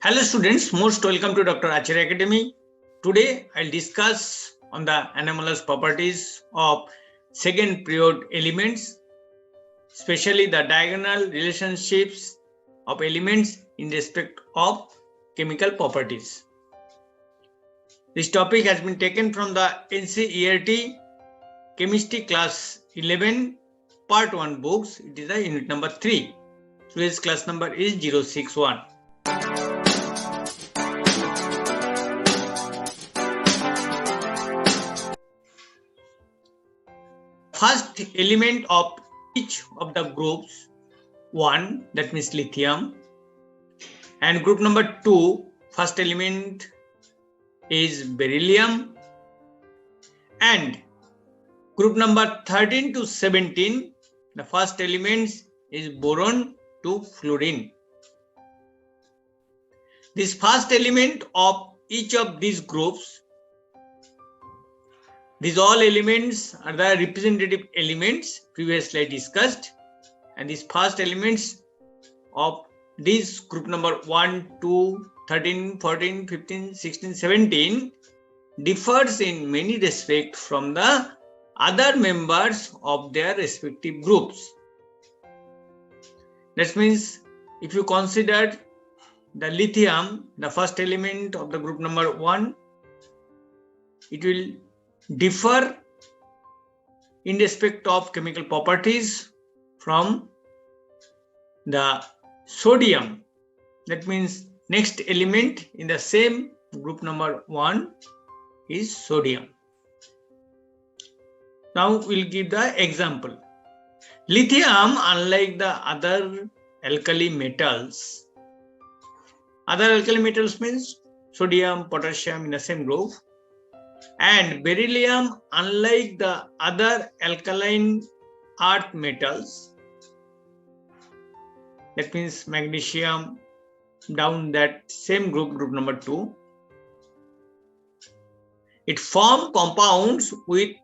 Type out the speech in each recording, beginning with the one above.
Hello students, most welcome to Dr. Acharya Academy. Today I'll discuss on the anomalous properties of second period elements, especially the diagonal relationships of elements in respect of chemical properties. This topic has been taken from the NCERT Chemistry Class 11 Part 1 books. It is the unit number 3. Today's class number is 061. First element of each of the groups 1, that means lithium, and group number 2, first element is beryllium, and group number 13 to 17, the first elements is boron to fluorine. This first element of each of these groups, these all elements are the representative elements previously I discussed, and these first elements of this group number 1, 2, 13, 14, 15, 16, 17 differs in many respects from the other members of their respective groups. That means if you consider the lithium, the first element of the group number 1, it will differ in respect of chemical properties from the sodium. That means next element in the same group number 1 is sodium. Now we'll give the example. Lithium, unlike the other alkali metals means sodium, potassium in the same group, and beryllium, unlike the other alkaline earth metals, that means magnesium, down that same group number 2, it forms compounds with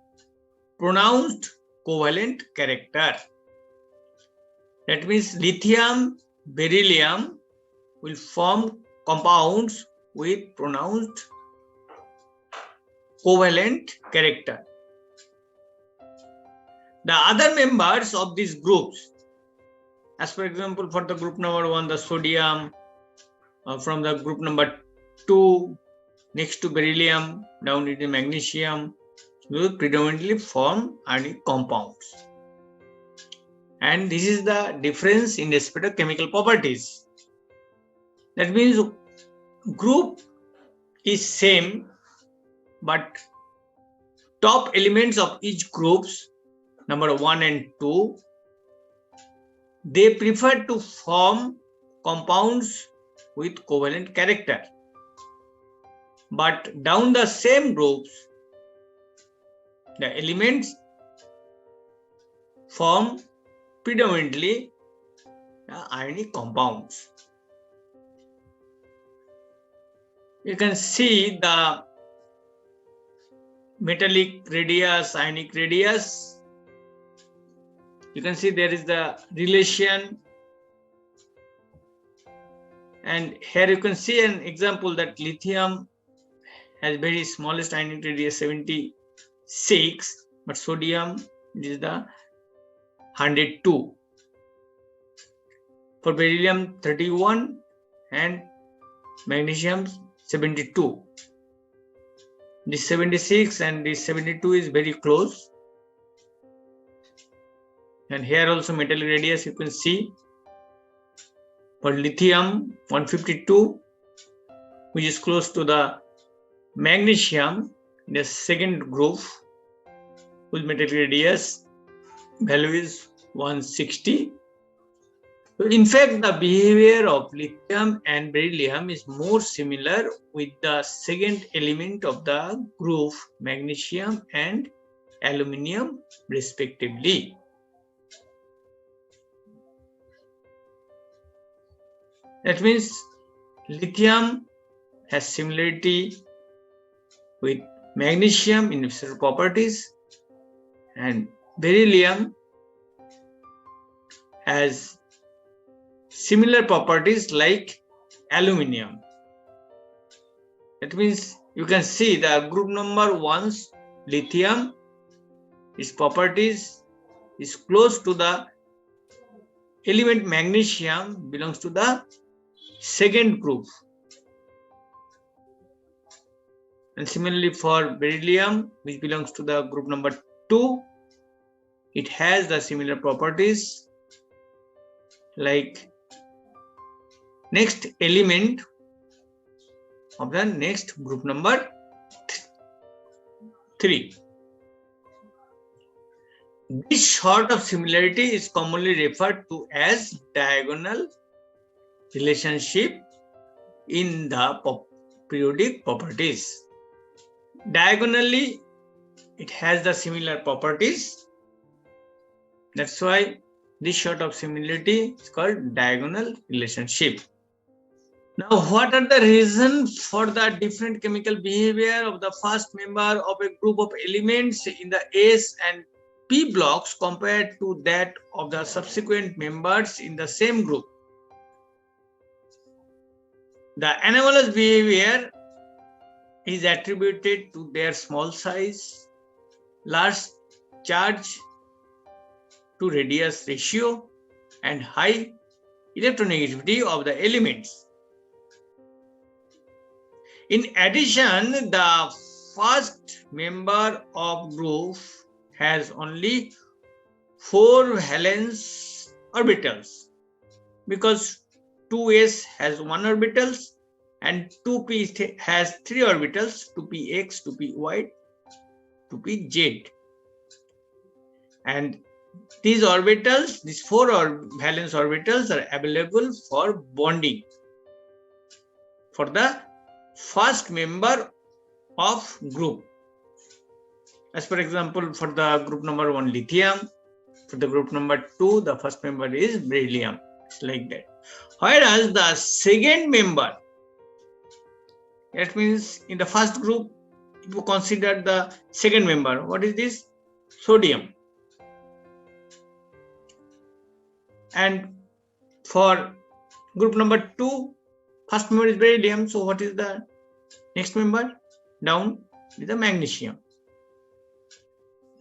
pronounced covalent character. That means lithium, beryllium will form compounds with pronounced covalent character. The other members of these groups, as for example for the group number 1, the sodium, from the group number 2 next to beryllium down into magnesium, will predominantly form ionic compounds. And this is the difference in respect of chemical properties. That means group is same, but top elements of each groups, number 1 and 2, they prefer to form compounds with covalent character. But down the same groups, the elements form predominantly ionic compounds. You can see the metallic radius, ionic radius. You can see there is the relation, and here you can see an example that lithium has very smallest ionic radius 76, but sodium is the 102. For beryllium 31 and magnesium 72. This 76 and this 72 is very close. And here also metallic radius you can see. For lithium 152, which is close to the magnesium in the second group, whose metallic radius value is 160. So in fact, the behavior of lithium and beryllium is more similar with the second element of the group, magnesium and aluminium respectively. That means lithium has similarity with magnesium in its properties, and beryllium has similar properties like aluminium. That means you can see the group number 1's lithium, its properties is close to the element magnesium, belongs to the second group. And similarly for beryllium, which belongs to the group number 2, it has the similar properties like next element of the next group number 3. This sort of similarity is commonly referred to as diagonal relationship in the periodic properties. Diagonally, it has the similar properties. That's why this sort of similarity is called diagonal relationship. Now, what are the reasons for the different chemical behavior of the first member of a group of elements in the S and P blocks compared to that of the subsequent members in the same group? The anomalous behavior is attributed to their small size, large charge to radius ratio, and high electronegativity of the elements. In addition, the first member of group has only 4 valence orbitals because 2s has 1 orbitals and 2p has 3 orbitals, 2px, 2py, 2pz. And these orbitals, these 4 valence orbitals are available for bonding for the first member of group. As for example, for the group number 1 lithium, for the group number 2, the first member is beryllium. It's like that. Whereas the second member, that means in the first group, if you consider the second member, what is this? Sodium. And for group number 2, first member is beryllium. So what is the next member? Down is the magnesium.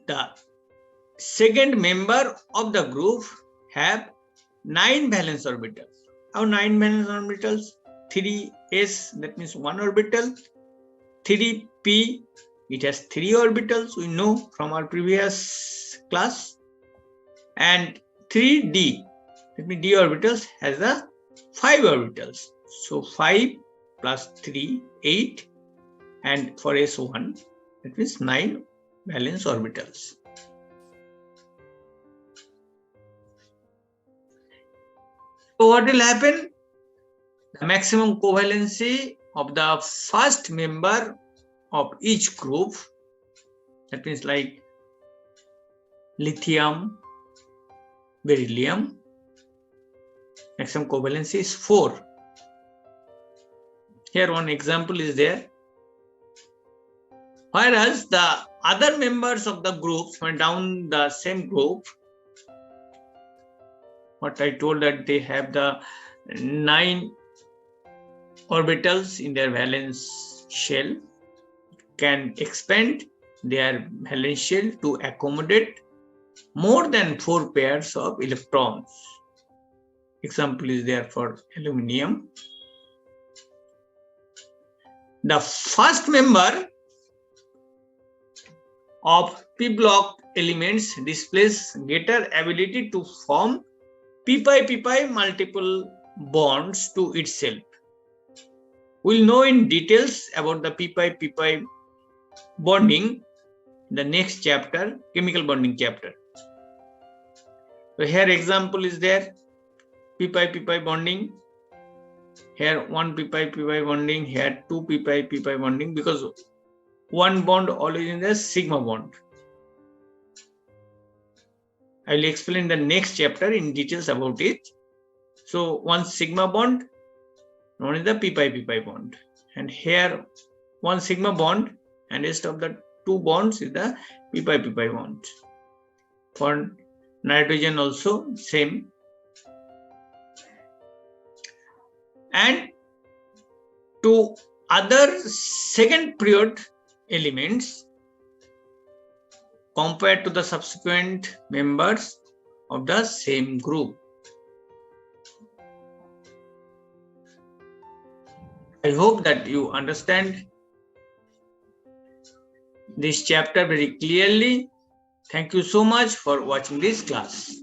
The second member of the group have 9 valence orbitals. How 9 valence orbitals? 3s, that means 1 orbital. 3p, it has 3 orbitals, we know from our previous class. And 3d, that means d orbitals, has the 5 orbitals. So 5 plus 3, 8. And for S1, that means 9 valence orbitals. So what will happen? The maximum covalency of the first member of each group, that means like lithium, beryllium, maximum covalency is 4. Here one example is there. Whereas the other members of the groups went down the same group, what I told that they have the 9 orbitals in their valence shell, can expand their valence shell to accommodate more than 4 pairs of electrons. Example is there for aluminium. The first member of p block elements displays greater ability to form p-pi multiple bonds to itself. We'll know in details about the p-pi bonding in the next chapter, chemical bonding chapter. So here example is there, p-pi bonding. Here 1 p-pi bonding, here 2 p-pi bonding, because one bond always in the sigma bond. I will explain the next chapter in details about it. So one sigma bond, known as the p-pi bond. And here one sigma bond, and rest of the 2 bonds is the p-pi bond. For nitrogen also same. And to other second period elements compared to the subsequent members of the same group. I hope that you understand this chapter very clearly. Thank you so much for watching this class.